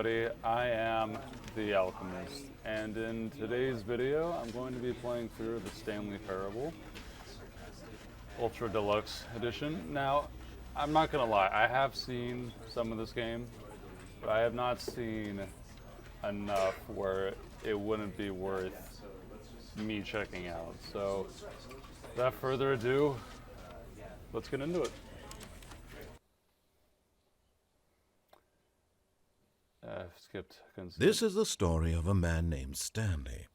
everybody, I am the Alchemist, and in today's video I'm going to be playing through the Stanley Parable Ultra Deluxe Edition. Now, I'm not gonna lie, I have seen some of this game, but I have not seen enough where it wouldn't be worth me checking out. So, without further ado, let's get into it. Skipped. This is the story of a man named Stanley.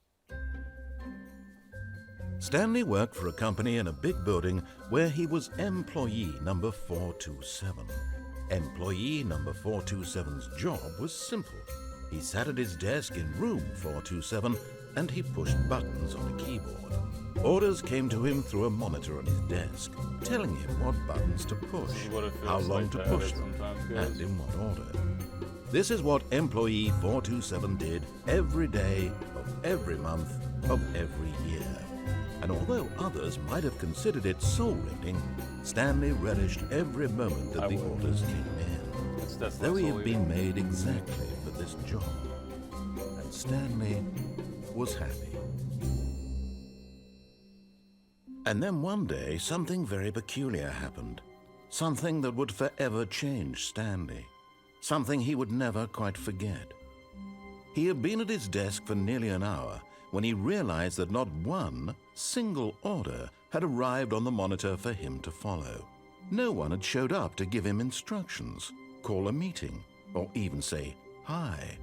Stanley worked for a company in a big building where he was employee number 427. Employee number 427's job was simple. He sat at his desk in room 427 and he pushed buttons on a keyboard. Orders came to him through a monitor on his desk, telling him what buttons to push, how long to push them, and in what order. This is what employee 427 did every day of every month of every year. And although others might have considered it soul-rending, Stanley relished every moment that the orders came in, though he had been made exactly for this job. And Stanley was happy. And then one day, something very peculiar happened. Something that would forever change Stanley. Something he would never quite forget. He had been at his desk for nearly an hour when he realized that not one single order had arrived on the monitor for him to follow. No one had showed up to give him instructions, call a meeting, or even say hi.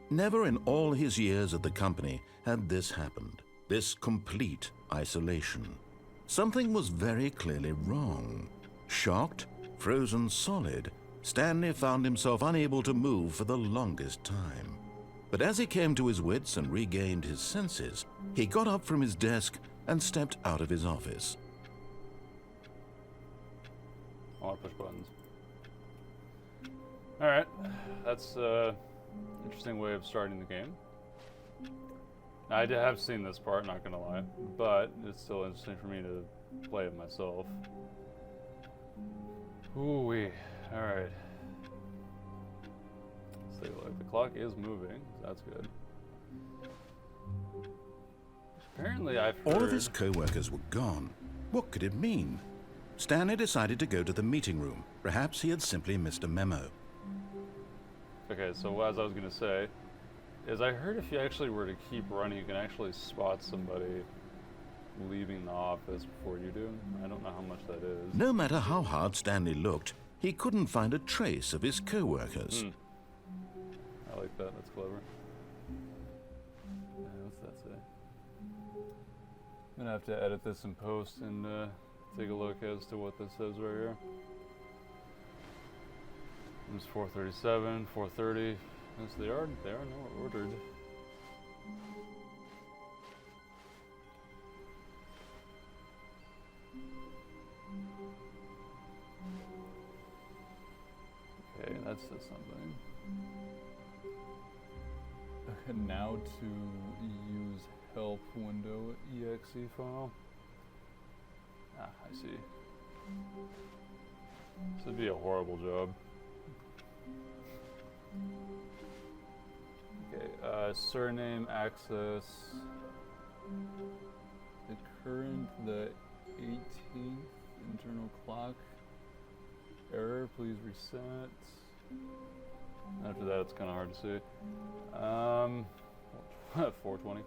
Never in all his years at the company had this happened, this complete isolation. Something was very clearly wrong. Shocked, frozen solid, Stanley found himself unable to move for the longest time. But as he came to his wits and regained his senses, he got up from his desk and stepped out of his office. I want to push buttons. Alright, that's an interesting way of starting the game. I have seen this part, not gonna lie, but it's still interesting for me to play it myself. Ooh-wee. Alright. Let's take a look. The clock is moving, so that's good. Apparently I've heard... All of his co-workers were gone. What could it mean? Stanley decided to go to the meeting room. Perhaps he had simply missed a memo. Okay, so as I was gonna say, is I heard if you actually were to keep running, you can actually spot somebody leaving the office before you do. I don't know how much that is. No matter how hard Stanley looked, he couldn't find a trace of his co-workers. I like that. That's clever. What's that say? I'm gonna have to edit this in post and take a look as to what this says right here. It's 437, 430. Yes, they are not ordered. Okay, that says something. Okay, now to use help window exe file. Ah, I see. This would be a horrible job. Okay, surname, access, the 18th, internal clock, error, please reset. After that, it's kind of hard to see. 420.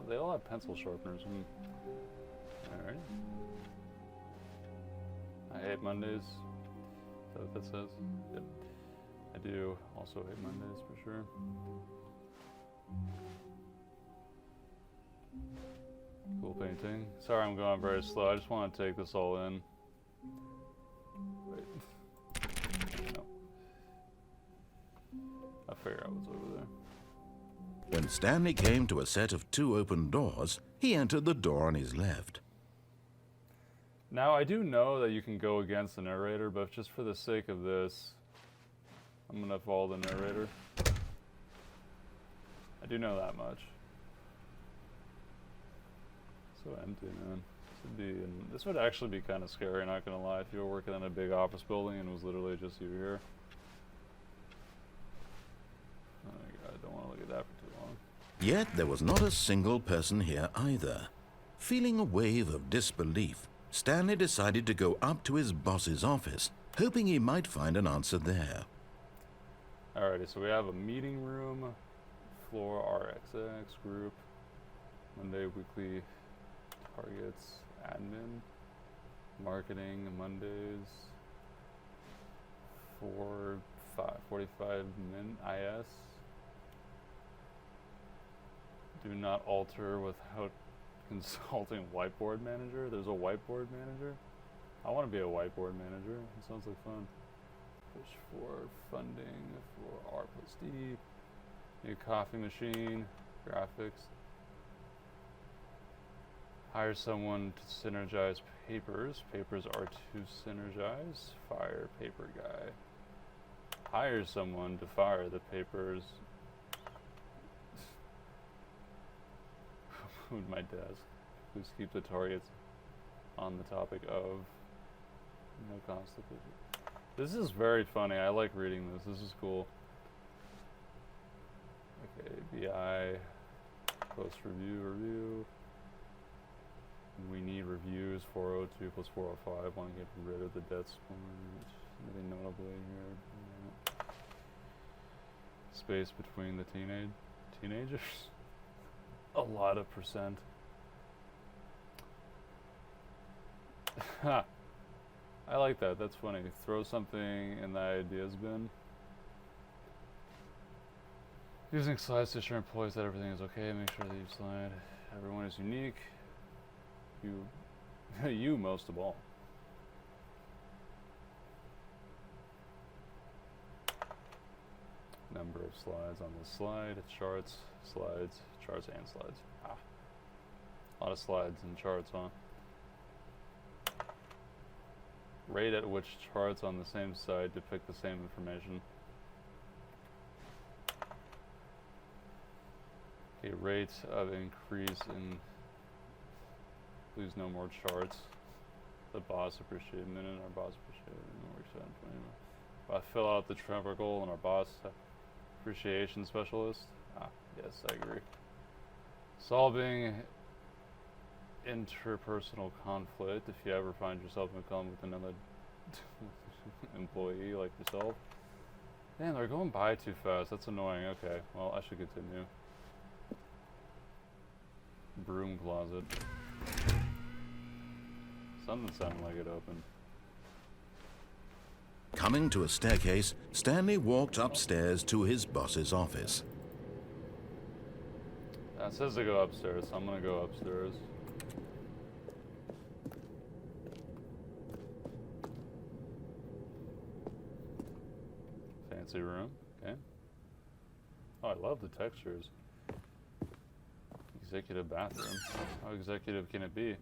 They all have pencil sharpeners. Alright. I hate Mondays. Is that what that says? Yep. I do also hate Mondays for sure. Cool painting. Sorry I'm going very slow. I just want to take this all in. Wait. No. I'll figure out what's over there. When Stanley came to a set of 2 open doors, he entered the door on his left. Now, I do know that you can go against the narrator, but just for the sake of this, I'm going to follow the narrator. I do know that much. So empty, man. This would actually be kind of scary, not gonna lie, if you were working in a big office building and it was literally just you here. Oh my god, I don't want to look at that for too long. Yet there was not a single person here either. Feeling a wave of disbelief, Stanley decided to go up to his boss's office, hoping he might find an answer there. Alrighty, so we have a meeting room, floor RXX group, Monday weekly targets, admin, marketing Mondays, 45 min IS. Do not alter without consulting whiteboard manager. There's a whiteboard manager. I want to be a whiteboard manager. It sounds like fun. Push for funding for R+D. New coffee machine. Graphics. Hire someone to synergize papers. Papers are to synergize. Fire paper guy. Hire someone to fire the papers. Move my desk. Please keep the targets on the topic of no constipation. This is very funny. I like reading this. This is cool. Okay, BI, post review. We need reviews, 402 plus 405. Want to get rid of the debt score. Nothing notably here. Space between the teenagers. A lot of percent. Ha! I like that. That's funny. Throw something in the ideas bin. Using slides to assure employees that everything is okay. Make sure that each slide, everyone is unique. You most of all. Number of slides on the slide, charts, slides, charts and slides. Ah. A lot of slides and charts, huh? Rate at which charts on the same side depict the same information. Okay, rate of increase in... Please no more charts. The boss appreciated minute, our boss appreciated minute, I fill out the Trevor goal and our boss appreciation specialist. Ah, yes, I agree. Solving interpersonal conflict. If you ever find yourself in a conflict with another employee like yourself. Man, they're going by too fast. That's annoying. Okay, well, I should continue. Broom closet. Something sounded like it opened. Coming to a staircase, Stanley walked upstairs to his boss's office. It says to go upstairs, so I'm gonna go upstairs. Fancy room, okay. Oh, I love the textures. Executive bathroom. How executive can it be?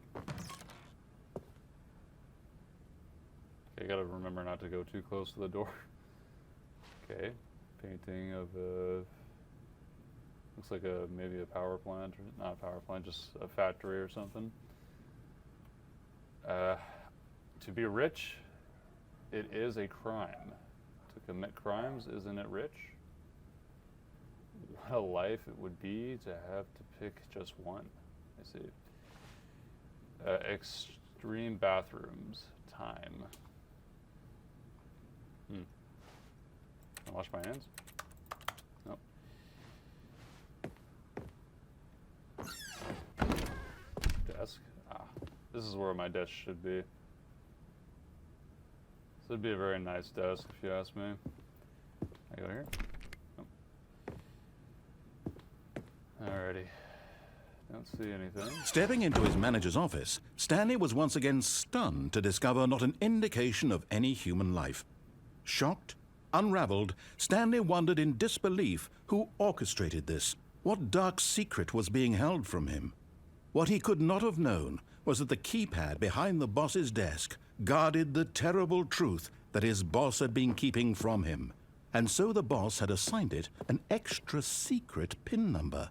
Okay, I gotta remember not to go too close to the door. Okay, painting of a... Looks like maybe a power plant, or not a power plant, just a factory or something. To be rich, it is a crime. To commit crimes, isn't it rich? What a life it would be to have to pick just one. I see. Extreme bathrooms. Time. Can I wash my hands? Nope. Desk. Ah, this is where my desk should be. This would be a very nice desk if you ask me. I go here. Nope. Alrighty. Don't see anything. Stepping into his manager's office, Stanley was once again stunned to discover not an indication of any human life. Shocked, unraveled, Stanley wondered in disbelief who orchestrated this. What dark secret was being held from him? What he could not have known was that the keypad behind the boss's desk guarded the terrible truth that his boss had been keeping from him. And so the boss had assigned it an extra secret PIN number,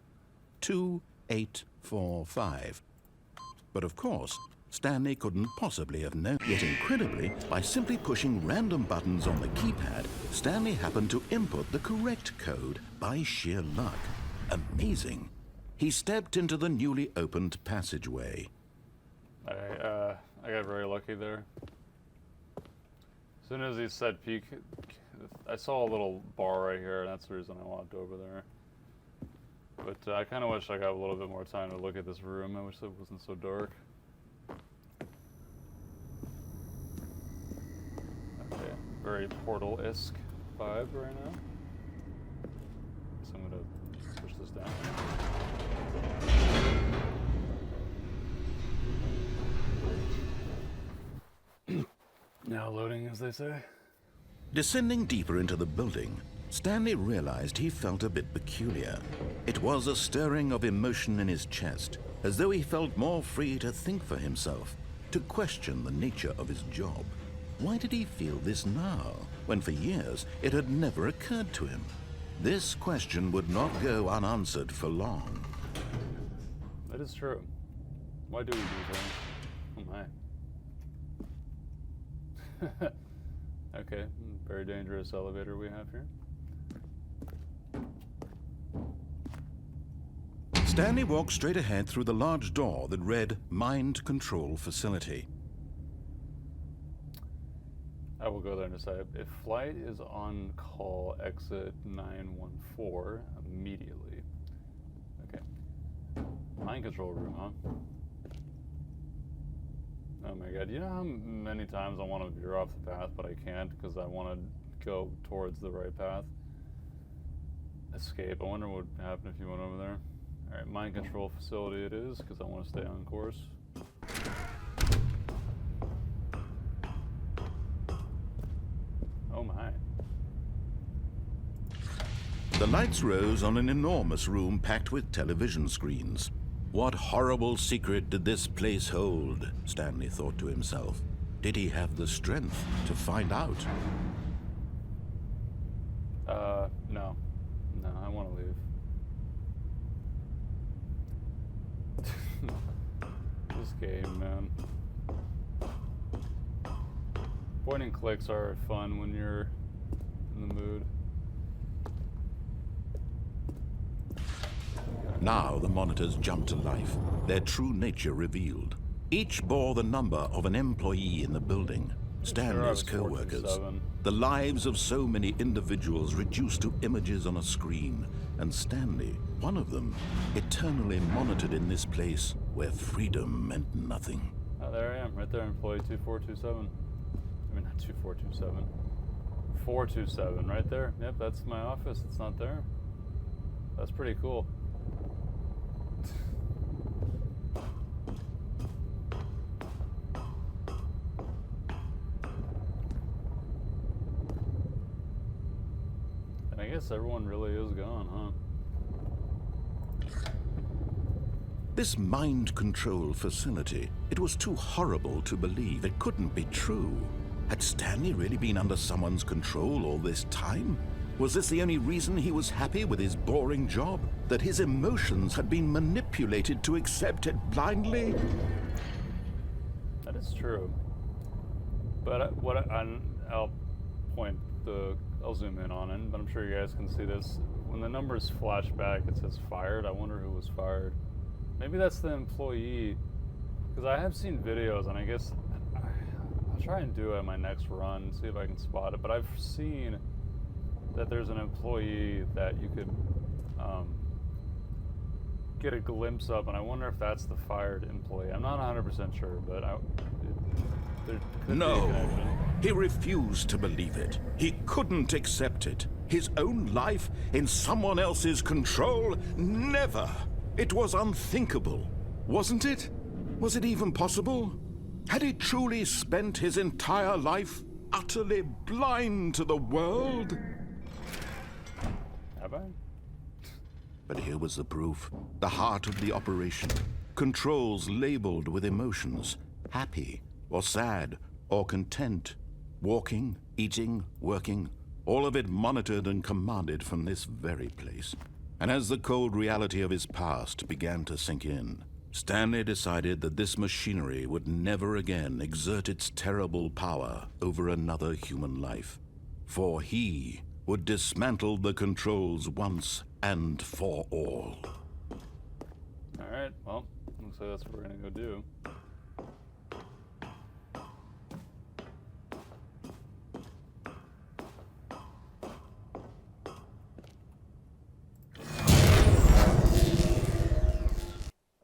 2845. But of course, Stanley couldn't possibly have known. Yet incredibly, by simply pushing random buttons on the keypad, Stanley happened to input the correct code by sheer luck. Amazing. He stepped into the newly opened passageway. I got very lucky there. As soon as he said peek, I saw a little bar right here, and that's the reason I walked over there. But I kind of wish I got a little bit more time to look at this room. I wish it wasn't so dark. Okay, very Portal-esque vibe right now. So I'm gonna push this down. Now loading, as they say. Descending deeper into the building, Stanley realized he felt a bit peculiar. It was a stirring of emotion in his chest, as though he felt more free to think for himself, to question the nature of his job. Why did he feel this now, when for years it had never occurred to him? This question would not go unanswered for long. That is true. Why do we do things? Oh my. Okay, very dangerous elevator we have here. Stanley walked straight ahead through the large door that read Mind Control Facility. I will go there in a second. If flight is on call, exit 914 immediately. Okay. Mind control room, huh? Oh my god, you know how many times I want to veer off the path, but I can't because I want to go towards the right path? Escape. I wonder what would happen if you went over there. Alright, mind control facility it is, because I want to stay on course. Oh my. The lights rose on an enormous room packed with television screens. What horrible secret did this place hold? Stanley thought to himself. Did he have the strength to find out? No. No, I want to leave. This game, man. Point and clicks are fun when you're in the mood. Now the monitors jumped to life, their true nature revealed. Each bore the number of an employee in the building, Stanley's co-workers. The lives of so many individuals reduced to images on a screen, and Stanley, one of them, eternally monitored in this place where freedom meant nothing. Oh, there I am, right there, employee 2427. I mean, not 2427. 427, right there. Yep, that's my office. It's not there. That's pretty cool. And I guess everyone really is gone, huh? This mind control facility, it was too horrible to believe. It couldn't be true. Had Stanley really been under someone's control all this time? Was this the only reason he was happy with his boring job? That his emotions had been manipulated to accept it blindly? That is true. But I'll I'll zoom in on it, but I'm sure you guys can see this. When the numbers flash back, it says fired. I wonder who was fired. Maybe that's the employee, because I have seen videos, and I guess I'll try and do it in my next run, see if I can spot it. But I've seen that there's an employee that you could get a glimpse of, and I wonder if that's the fired employee. I'm not 100% sure, but there could be a connection. He refused to believe it. He couldn't accept it. His own life in someone else's control? Never! It was unthinkable, wasn't it? Was it even possible? Had he truly spent his entire life utterly blind to the world? Have I? But here was the proof. The heart of the operation. Controls labeled with emotions. Happy, or sad, or content. Walking, eating, working. All of it monitored and commanded from this very place. And as the cold reality of his past began to sink in, Stanley decided that this machinery would never again exert its terrible power over another human life, for he would dismantle the controls once and for all. Alright, well, looks like that's what we're gonna go do.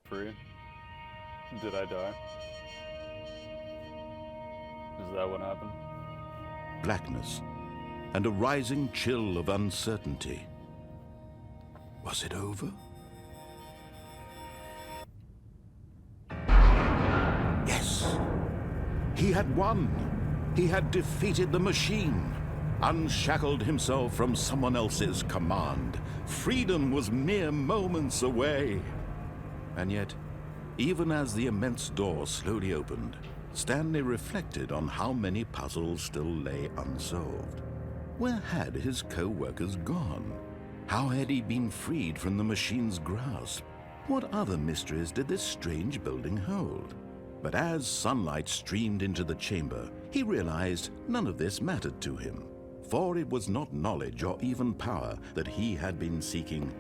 Free. Did I die? Is that what happened? Blackness and a rising chill of uncertainty. Was it over? Yes! He had won! He had defeated the machine, unshackled himself from someone else's command. Freedom was mere moments away. And yet, even as the immense door slowly opened, Stanley reflected on how many puzzles still lay unsolved. Where had his co-workers gone? How had he been freed from the machine's grasp? What other mysteries did this strange building hold? But as sunlight streamed into the chamber, he realized none of this mattered to him, for it was not knowledge or even power that he had been seeking,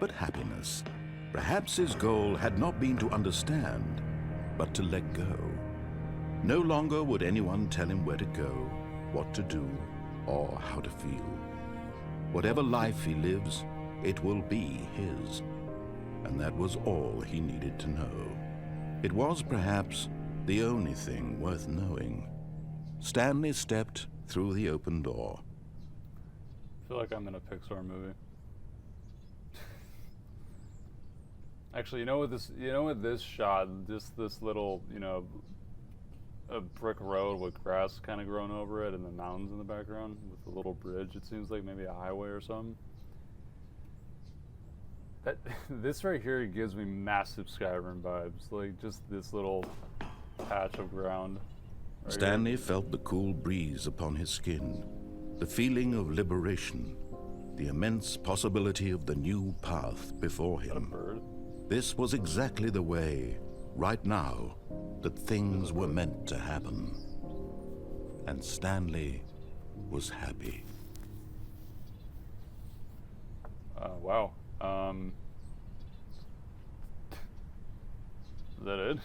but happiness. Perhaps his goal had not been to understand, but to let go. No longer would anyone tell him where to go, what to do, or how to feel. Whatever life he lives, it will be his. And that was all he needed to know. It was perhaps the only thing worth knowing. Stanley stepped through the open door. I feel like I'm in a Pixar movie. Actually, with this shot, just this little, a brick road with grass kind of growing over it and the mountains in the background with a little bridge, it seems like maybe a highway or something. This right here gives me massive Skyrim vibes, like just this little patch of ground. Right Stanley here. felt the cool breeze upon his skin, the feeling of liberation, the immense possibility of the new path before Is that a him. bird? This was exactly the way, right now, that things were meant to happen. And Stanley was happy. Wow. Is that it?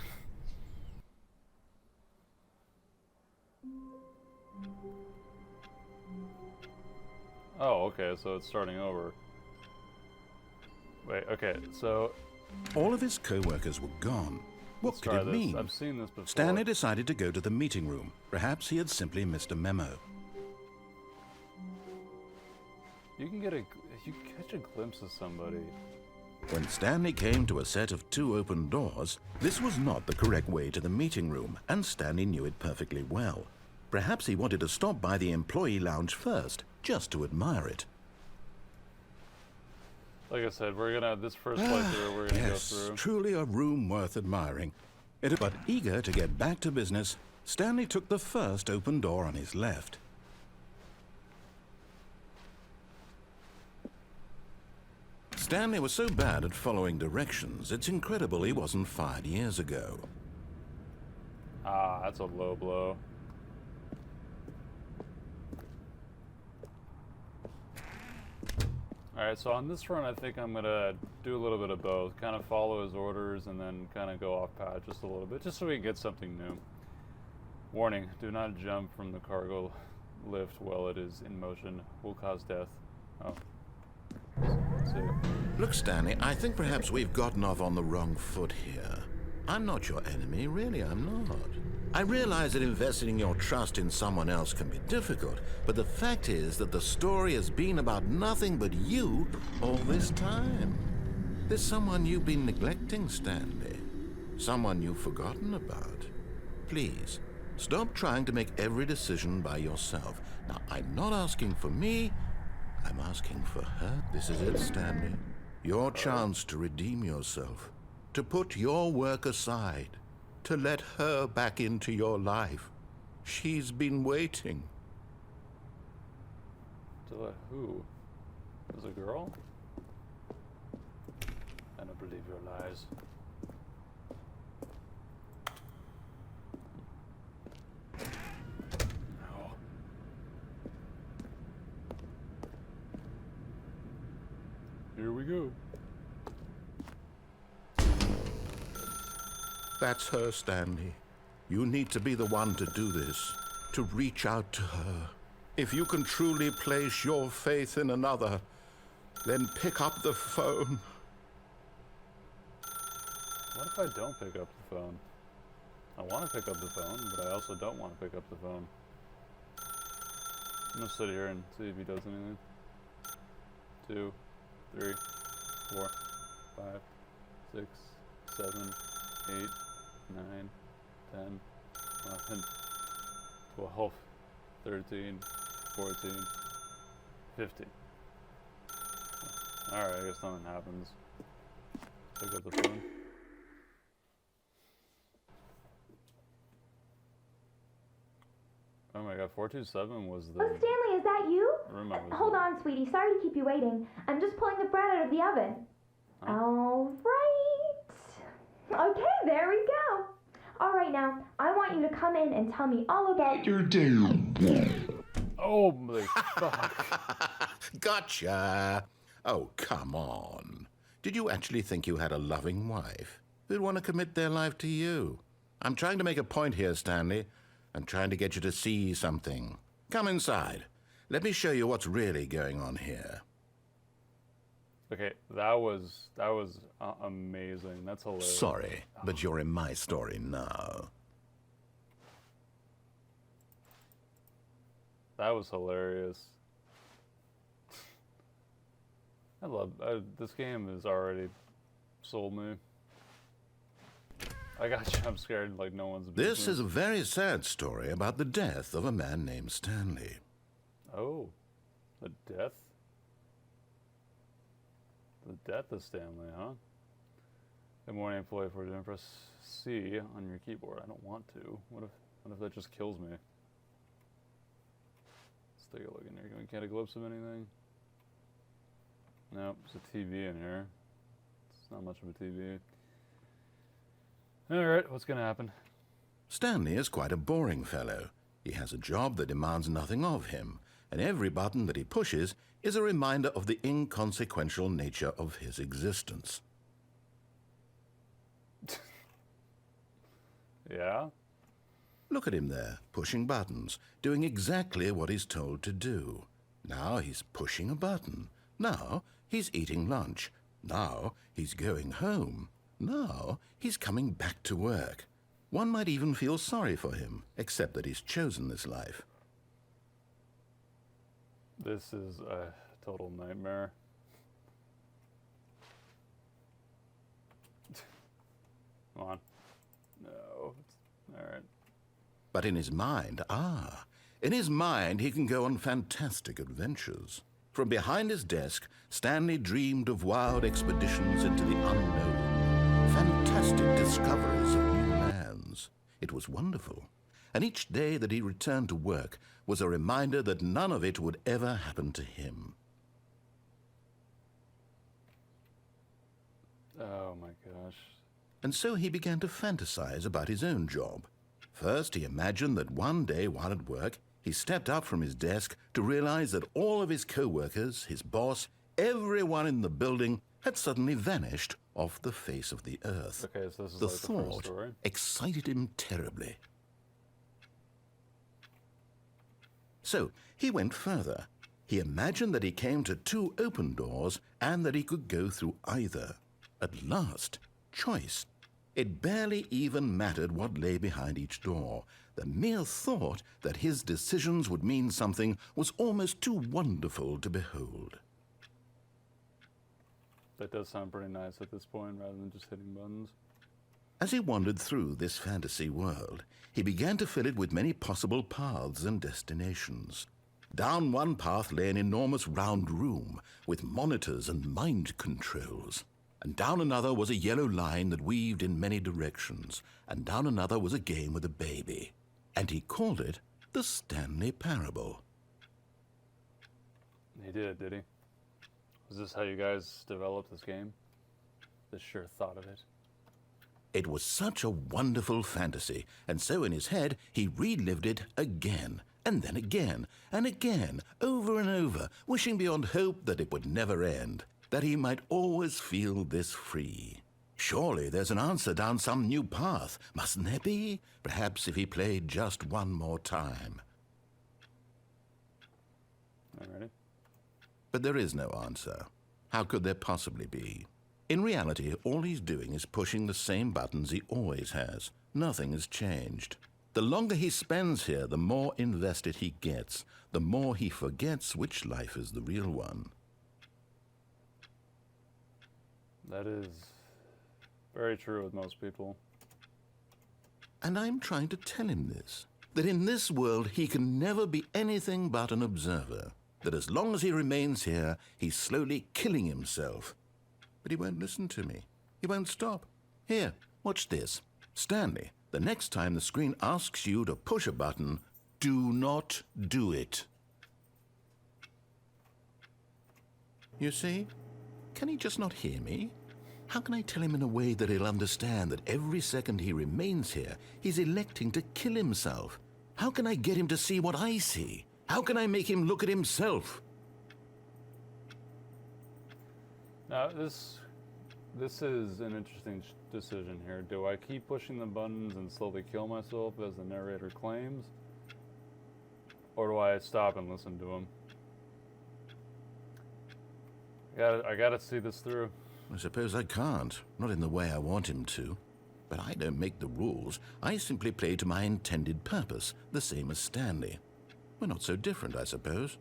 Oh, okay, so it's starting over. Wait, okay, so... All of his co-workers were gone. What let's could try it this. mean? I've seen this before. Stanley decided to go to the meeting room. Perhaps he had simply missed a memo. You can catch a glimpse of somebody. When Stanley came to a set of 2 open doors, this was not the correct way to the meeting room, and Stanley knew it perfectly well. Perhaps he wanted to stop by the employee lounge first, just to admire it. Like I said, this first playthrough, we're gonna go Yes, through. truly a room worth admiring. But eager to get back to business, Stanley took the first open door on his left. Stanley was so bad at following directions, it's incredible he wasn't fired years ago. Ah, that's a low blow. Alright, so on this run, I think I'm gonna do a little bit of both. Kind of follow his orders and then kind of go off path just a little bit, just so we can get something new. Warning, do not jump from the cargo lift while it is in motion. Will cause death. Oh. Let's see. Look, Stanley, I think perhaps we've gotten off on the wrong foot here. I'm not your enemy, really, I'm not. I realize that investing your trust in someone else can be difficult, but the fact is that the story has been about nothing but you all this time. There's someone you've been neglecting, Stanley. Someone you've forgotten about. Please, stop trying to make every decision by yourself. Now, I'm not asking for me, I'm asking for her. This is it, Stanley. Your chance to redeem yourself, to put your work aside, to let her back into your life. She's been waiting. To let who? There's a girl? I don't believe your lies. Here we go. That's her, Stanley. You need to be the one to do this, to reach out to her. If you can truly place your faith in another, then pick up the phone. What if I don't pick up the phone? I want to pick up the phone, but I also don't want to pick up the phone. I'm gonna sit here and see if he does anything. 2, 3, 4, 5, 6, 7, 8, 9, 10, 11, 12, 13, 14, 15. Alright, I guess nothing happens. Pick up the phone. Oh my god, 427 was the... Oh, Stanley, is that you? room I was Hold in. on, sweetie. Sorry to keep you waiting. I'm just pulling the bread out of the oven. Huh? All right. Okay, there we go. All right, now, I want you to come in and tell me all about your day. Oh my fuck. Gotcha. Oh, come on. Did you actually think you had a loving wife who'd want to commit their life to you? I'm trying to make a point here, Stanley. I'm trying to get you to see something. Come inside. Let me show you what's really going on here. Okay, that was amazing. That's hilarious. Sorry, but you're in my story now. That was hilarious. This game has already sold me. I got jump scared like no one's business. This is a very sad story about the death of a man named Stanley. Oh, the death? The death of Stanley, huh? Good morning, employee. For to press C on your keyboard. I don't want to. What if that just kills me? Let's take a look in here. Can we get a glimpse of anything? Nope, there's a TV in here. It's not much of a TV. Alright, what's gonna happen? Stanley is quite a boring fellow. He has a job that demands nothing of him, and every button that he pushes is a reminder of the inconsequential nature of his existence. Yeah? Look at him there, pushing buttons, doing exactly what he's told to do. Now he's pushing a button. Now he's eating lunch. Now he's going home. Now he's coming back to work. One might even feel sorry for him, except that he's chosen this life. This is a total nightmare. Come on. No. Alright. But in his mind, in his mind he can go on fantastic adventures. From behind his desk, Stanley dreamed of wild expeditions into the unknown, fantastic discoveries of new lands. It was wonderful. And each day that he returned to work was a reminder that none of it would ever happen to him. Oh my gosh. And so he began to fantasize about his own job. First, he imagined that one day while at work, he stepped up from his desk to realize that all of his co-workers, his boss, everyone in the building had suddenly vanished off the face of the earth. Okay, so this is The like the first thought story. excited him terribly. So he went further. He imagined that he came to 2 open doors and that he could go through either. At last, choice. It barely even mattered what lay behind each door. The mere thought that his decisions would mean something was almost too wonderful to behold. That does sound pretty nice at this point, rather than just hitting buttons. As he wandered through this fantasy world, he began to fill it with many possible paths and destinations. Down one path lay an enormous round room with monitors and mind controls. And down another was a yellow line that weaved in many directions. And down another was a game with a baby. And he called it the Stanley Parable. He did he? Is this how you guys developed this game? The sheer thought of it. It was such a wonderful fantasy, and so in his head he relived it again, and then again, and again, over and over, wishing beyond hope that it would never end. that he might always feel this free. Surely there's an answer down some new path, mustn't there be? Perhaps if he played just one more time. Alrighty. But there is no answer. How could there possibly be? In reality, all he's doing is pushing the same buttons he always has. Nothing has changed. The longer he spends here, the more invested he gets, the more he forgets which life is the real one. That is very true with most people. And I'm trying to tell him this, that in this world he can never be anything but an observer, that as long as he remains here, he's slowly killing himself. But he won't listen to me. He won't stop. Here, watch this. Stanley, the next time the screen asks you to push a button, do not do it. You see? Can he just not hear me? How can I tell him in a way that he'll understand that every second he remains here, he's electing to kill himself? How can I get him to see what I see? How can I make him look at himself? Now, this is an interesting decision here. Do I keep pushing the buttons and slowly kill myself, as the narrator claims? Or do I stop and listen to him? I gotta see this through. I suppose I can't. Not in the way I want him to. But I don't make the rules. I simply play to my intended purpose, the same as Stanley. We're not so different, I suppose.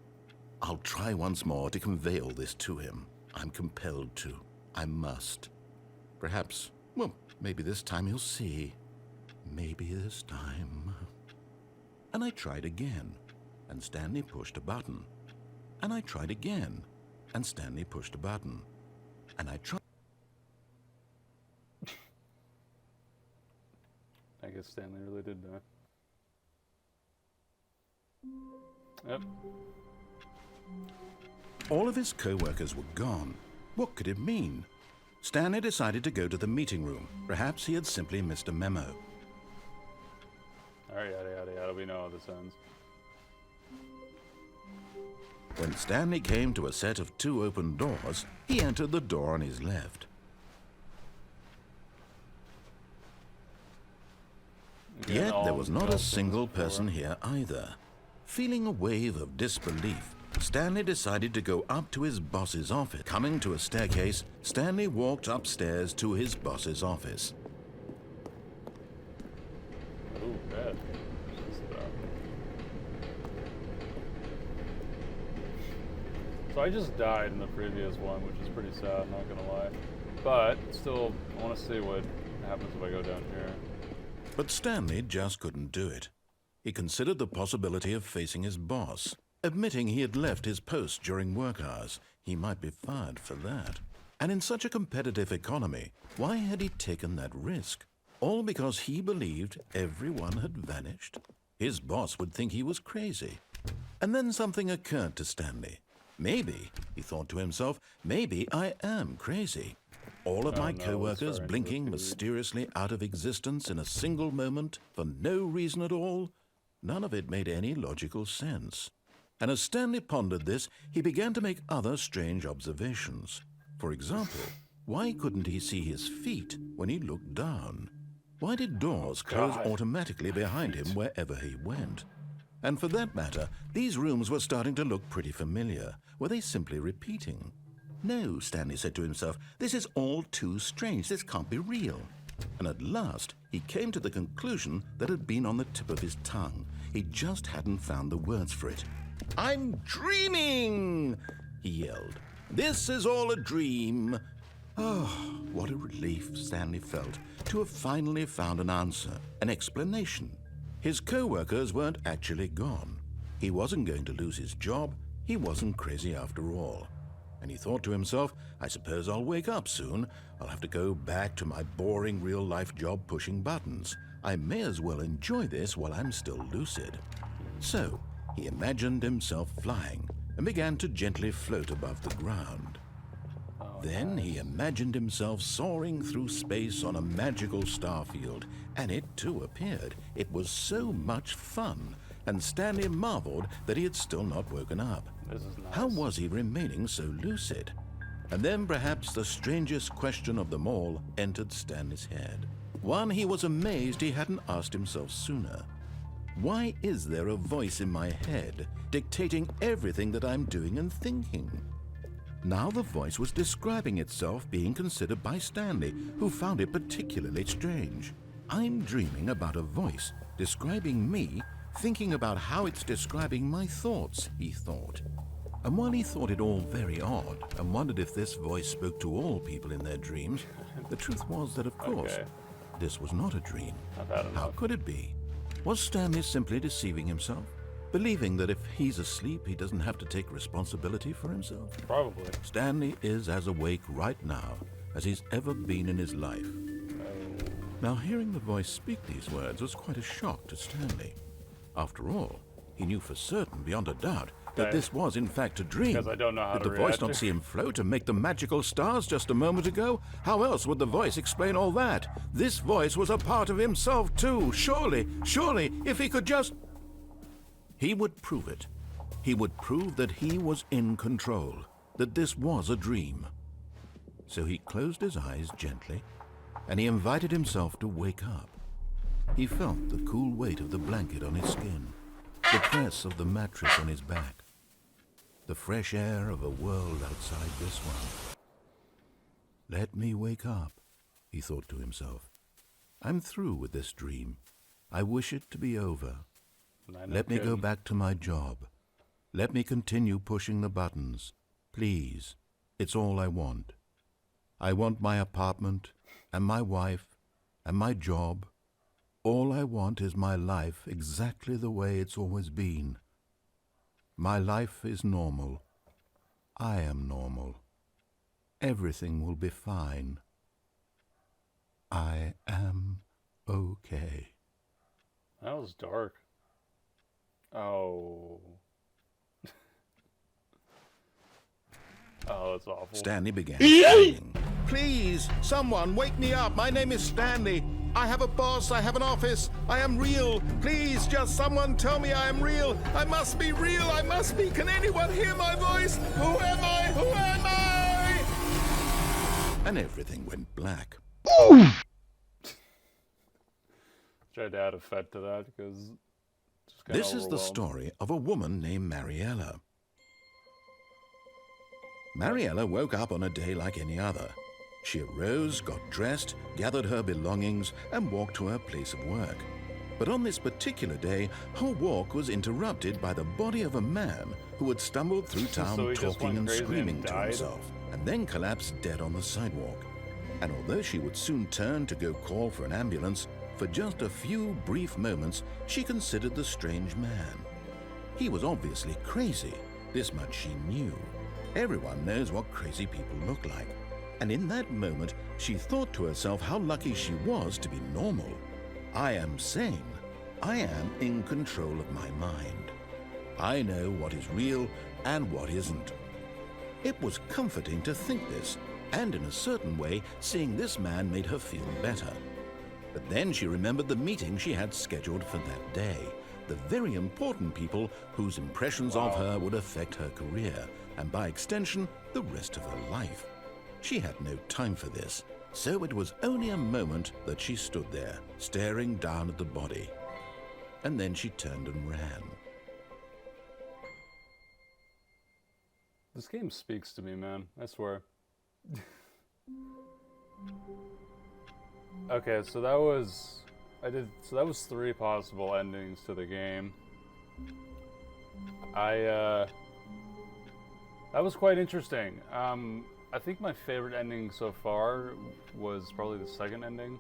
I'll try once more to convey all this to him. I'm compelled to. I must. Perhaps, well, maybe this time he'll see. Maybe this time. And I tried again, and Stanley pushed a button. And I tried again, and Stanley pushed a button. And I tried. I guess Stanley really did die. Yep. All of his co-workers were gone. What could it mean? Stanley decided to go to the meeting room. Perhaps he had simply missed a memo. Alright, yada yada yada, we know how this ends. When Stanley came to a set of 2 open doors, he entered the door on his left. Yet there was not a single person here either. Feeling a wave of disbelief, Stanley decided to go up to his boss's office. Coming to a staircase, Stanley walked upstairs to his boss's office. Ooh, bad. So I just died in the previous one, which is pretty sad, not gonna lie. But still, I want to see what happens if I go down here. But Stanley just couldn't do it. He considered the possibility of facing his boss. Admitting he had left his post during work hours, he might be fired for that. And in such a competitive economy, why had he taken that risk? All because he believed everyone had vanished? His boss would think he was crazy. And then something occurred to Stanley. Maybe, he thought to himself, maybe I am crazy. All of my co-workers blinking mysteriously out of existence in a single moment for no reason at all? None of it made any logical sense. And as Stanley pondered this, he began to make other strange observations. For example, why couldn't he see his feet when he looked down? Why did doors close automatically behind him wherever he went? And for that matter, these rooms were starting to look pretty familiar. Were they simply repeating? No, Stanley said to himself, this is all too strange. This can't be real. And at last, he came to the conclusion that had been on the tip of his tongue. He just hadn't found the words for it. I'm dreaming, he yelled. This is all a dream. Oh, what a relief Stanley felt to have finally found an answer, an explanation. His co-workers weren't actually gone. He wasn't going to lose his job. He wasn't crazy after all. And he thought to himself, I suppose I'll wake up soon. I'll have to go back to my boring real-life job pushing buttons. I may as well enjoy this while I'm still lucid. So, he imagined himself flying and began to gently float above the ground. Then he imagined himself soaring through space on a magical starfield, and it too appeared. It was so much fun, and Stanley marveled that he had still not woken up. This is nice. How was he remaining so lucid? And then perhaps the strangest question of them all entered Stanley's head. One he was amazed he hadn't asked himself sooner. Why is there a voice in my head dictating everything that I'm doing and thinking? Now the voice was describing itself being considered by Stanley, who found it particularly strange. I'm dreaming about a voice describing me, thinking about how it's describing my thoughts, he thought. And while he thought it all very odd and wondered if this voice spoke to all people in their dreams, the truth was that, of course, this was not a dream. How could it be? Was Stanley simply deceiving himself? Believing that if he's asleep, he doesn't have to take responsibility for himself? Probably. Stanley is as awake right now as he's ever been in his life. Now, hearing the voice speak these words was quite a shock to Stanley. After all, he knew for certain, beyond a doubt, that this was in fact a dream. Because I don't know how Did to the voice react. not see him float and make the magical stars just a moment ago? How else would the voice explain all that? This voice was a part of himself too. Surely, if he could just... He would prove it. He would prove that he was in control, that this was a dream. So he closed his eyes gently, and he invited himself to wake up. He felt the cool weight of the blanket on his skin, the press of the mattress on his back, the fresh air of a world outside this one. Let me wake up, he thought to himself. I'm through with this dream. I wish it to be over. Let me go back to my job. Let me continue pushing the buttons. Please, it's all I want. I want my apartment, and my wife, and my job. All I want is my life exactly the way it's always been. My life is normal. I am normal. Everything will be fine. I am okay. That was dark. Oh. Oh, that's awful. Stanley began screaming. Please, someone, wake me up. My name is Stanley. I have a boss. I have an office. I am real. Please, just someone tell me I am real. I must be real. I must be. Can anyone hear my voice? Who am I? Who am I? And everything went black. Tried to add effect to that because... This is the story of a woman named Mariella. Mariella woke up on a day like any other. She arose, got dressed, gathered her belongings, and walked to her place of work. But on this particular day, her walk was interrupted by the body of a man who had stumbled through town So he just talking went and crazy screaming and to died? himself, and then collapsed dead on the sidewalk. And although she would soon turn to go call for an ambulance, for just a few brief moments, she considered the strange man. He was obviously crazy. This much she knew. Everyone knows what crazy people look like. And in that moment, she thought to herself how lucky she was to be normal. I am sane. I am in control of my mind. I know what is real and what isn't. It was comforting to think this, and in a certain way, seeing this man made her feel better. But then she remembered the meeting she had scheduled for that day, the very important people whose impressions of her would affect her career, and by extension, the rest of her life. She had no time for this, so it was only a moment that she stood there, staring down at the body. And then she turned and ran. This game speaks to me, man. I swear. Okay, so that was... that was 3 possible endings to the game. That was quite interesting. I think my favorite ending so far was probably the second ending.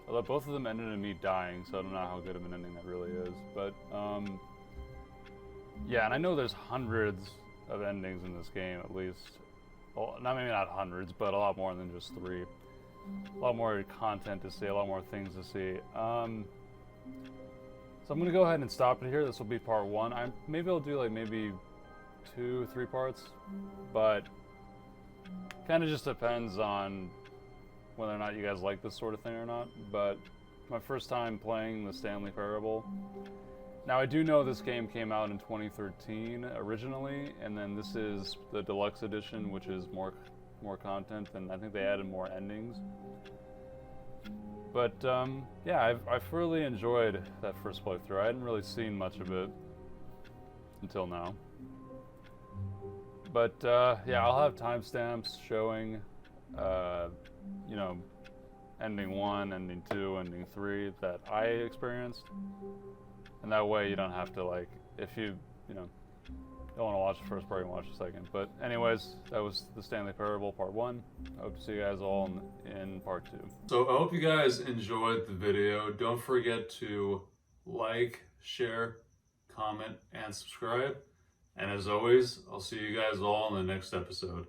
Although both of them ended in me dying, so I don't know how good of an ending that really is. But, yeah, and I know there's hundreds of endings in this game, at least. Well, maybe not hundreds, but a lot more than just 3. A lot more content to see, a lot more things to see. So I'm gonna go ahead and stop it here. This will be part 1. Maybe I'll do like maybe 2, 3 parts, but kind of just depends on whether or not you guys like this sort of thing or not. But my first time playing the Stanley Parable, Now I do know this game came out in 2013 originally, and then this is the deluxe edition, which is more content, and I think they added more endings. But yeah, I've really enjoyed that first playthrough. I hadn't really seen much of it until now. But yeah, I'll have timestamps showing, you know, ending 1, ending 2, ending 3 that I experienced. And that way you don't have to, like, if you know, don't want to watch the first part, you can watch the second. But anyways, that was the Stanley Parable Part 1. I hope to see you guys all in Part 2. So I hope you guys enjoyed the video. Don't forget to like, share, comment, and subscribe. And as always, I'll see you guys all in the next episode.